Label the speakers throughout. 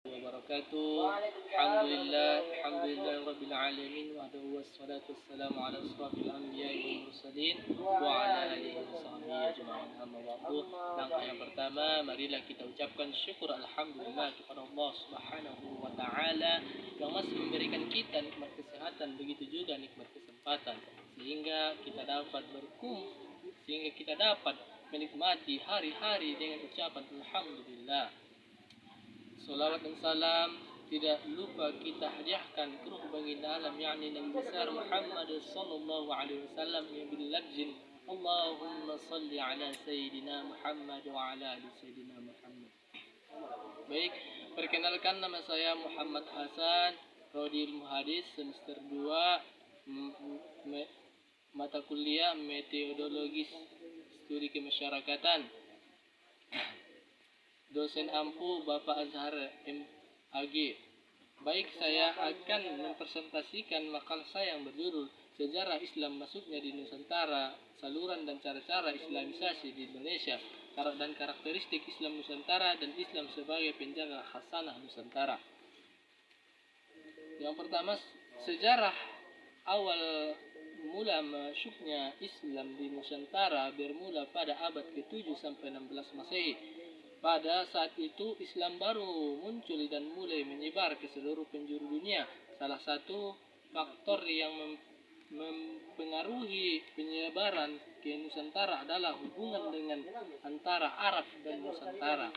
Speaker 1: wabarakatuh. Alhamdulillah rabbil alamin wa wassalatu wassalamu ala asrafil anbiya'i wal mursalin wa ala alihi wa sahbihi ajma'in. Amma ba'du. Langkah yang pertama, marilah kita ucapkan syukur alhamdulillah kepada Allah Subhanahu wa taala yang masih memberikan kita nikmat kesehatan, begitu juga nikmat kesempatan sehingga kita dapat menikmati hari-hari dengan ucapan alhamdulillah. Salawat dan salam tidak lupa kita hadiahkan ke ruh baginda alam yakni Nabi besar Muhammad sallallahu alaihi wasallam yang bilafzin Allahumma salli ala sayyidina Muhammad wa ala ali sayyidina Muhammad. Baik, perkenalkan, nama saya Muhammad Hasan, prodi ilmu hadis semester 2, mata kuliah metodologis studi kemasyarakatan. Dosen ampu Bapak Azhar MAG. Baik, saya akan mempresentasikan makalah saya yang berjudul Sejarah Islam Masuknya di Nusantara, Saluran dan Cara-cara Islamisasi di Indonesia, dan Karakteristik Islam Nusantara dan Islam sebagai Penjaga Khasanah Nusantara. Yang pertama, sejarah awal mula masuknya Islam di Nusantara bermula pada abad ke-7 sampai 16 Masehi. Pada saat itu Islam baru muncul dan mulai menyebar ke seluruh penjuru dunia. Salah satu faktor yang mempengaruhi penyebaran ke Nusantara adalah hubungan dengan antara Arab dan Nusantara.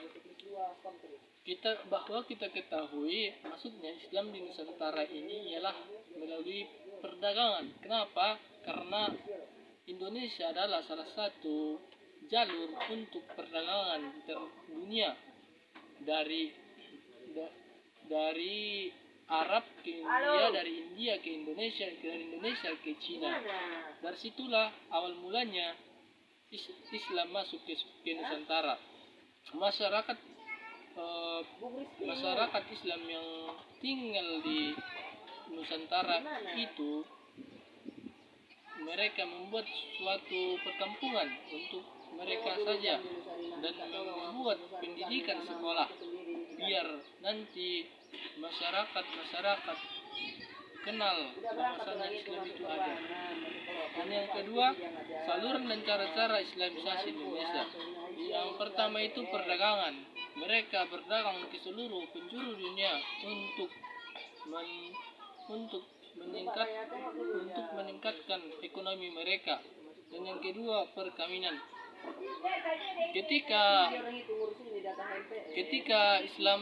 Speaker 1: Kita ketahui masuknya Islam di Nusantara ini ialah melalui perdagangan. Kenapa? Karena Indonesia adalah salah satu jalur untuk perdagangan dunia dari Arab ke India, dari India ke Indonesia, dari Indonesia ke Cina. Dari situlah awal mulanya Islam masuk ke Nusantara. Masyarakat Islam yang tinggal di Nusantara itu mereka membuat suatu perkampungan untuk mereka saja dan membuat pendidikan sekolah biar nanti masyarakat kenal bahwasanya Islam itu ada. Dan yang kedua, saluran dan cara-cara Islamisasi Indonesia. Yang pertama itu perdagangan. Mereka berdagang ke seluruh penjuru dunia untuk meningkatkan ekonomi mereka. Dan yang kedua, perkawinan. Ketika Islam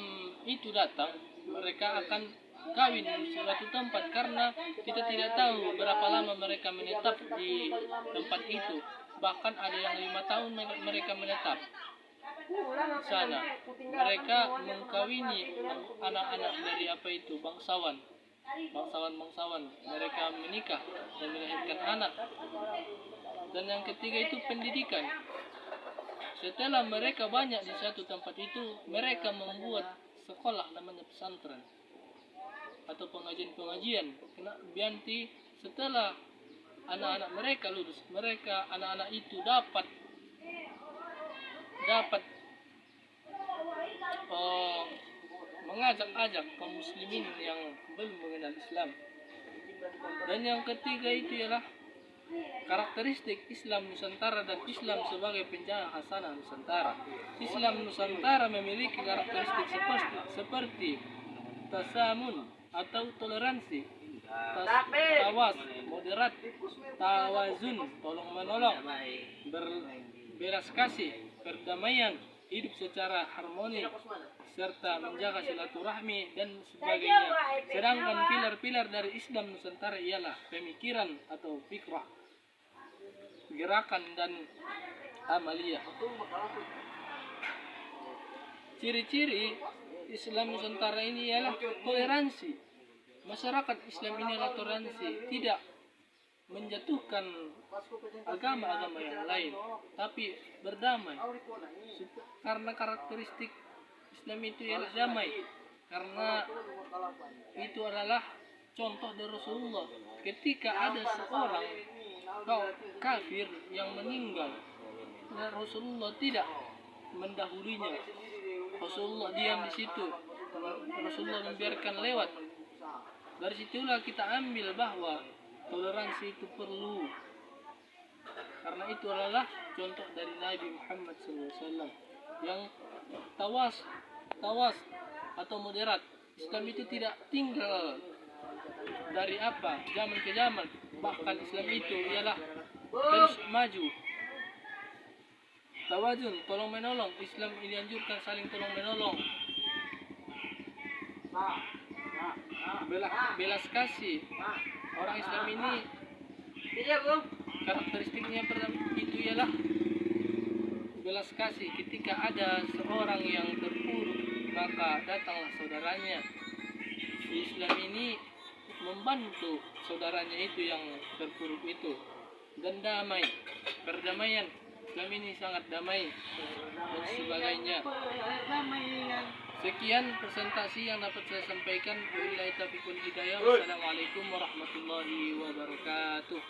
Speaker 1: itu datang, mereka akan kawin di suatu tempat karena kita tidak tahu berapa lama mereka menetap di tempat itu. Bahkan ada yang 5 tahun mereka menetap di sana. Mereka mengkawini anak-anak dari bangsawan. Mereka menikah dan melahirkan anak. Dan yang ketiga itu pendidikan. Setelah mereka banyak di satu tempat itu, mereka membuat sekolah namanya pesantren atau pengajian. Bianti setelah anak-anak mereka lulus, anak-anak itu dapat mengajak kaum muslimin yang belum mengenal Islam. Dan yang ketiga itu ialah karakteristik Islam Nusantara dan Islam sebagai penjaga khasanah Nusantara. Islam Nusantara memiliki karakteristik seperti tasamun atau toleransi, tawas, moderat, tawazun, tolong menolong, belas kasih, perdamaian, hidup secara harmoni, serta menjaga silaturahmi dan sebagainya. Sedangkan pilar-pilar dari Islam Nusantara ialah pemikiran atau fikrah, gerakan dan amaliyah. Ciri-ciri Islam Nusantara ini ialah toleransi. Masyarakat Islam ini adalah toleransi, tidak menjatuhkan agama-agama yang lain, tapi berdamai. Karena karakteristik Islam itu ialah damai. Karena itu adalah contoh dari Rasulullah. Ketika ada seorang kafir yang meninggal, Rasulullah tidak mendahulinya. Rasulullah diam di situ. Rasulullah membiarkan lewat. Dari situlah kita ambil bahwa toleransi itu perlu, karena itu adalah contoh dari Nabi Muhammad SAW yang tawas atau moderat. Islam itu tidak tinggal dari zaman ke zaman, bahkan Islam itu ialah terus maju. Tawazun, tolong menolong. Islam ini anjurkan saling tolong menolong. Belas kasih. Orang Islam ini karakteristiknya pertama itu ialah belas kasih. Ketika ada seorang yang terpuruk, maka datanglah saudaranya. Islam ini membantu saudaranya itu yang terpuruk itu, dan damai, perdamaian. Islam ini sangat damai dan sebagainya. Sekian presentasi yang dapat saya sampaikan. Wabillahi taufiq wal hidayah. Wassalamualaikum warahmatullahi wabarakatuh.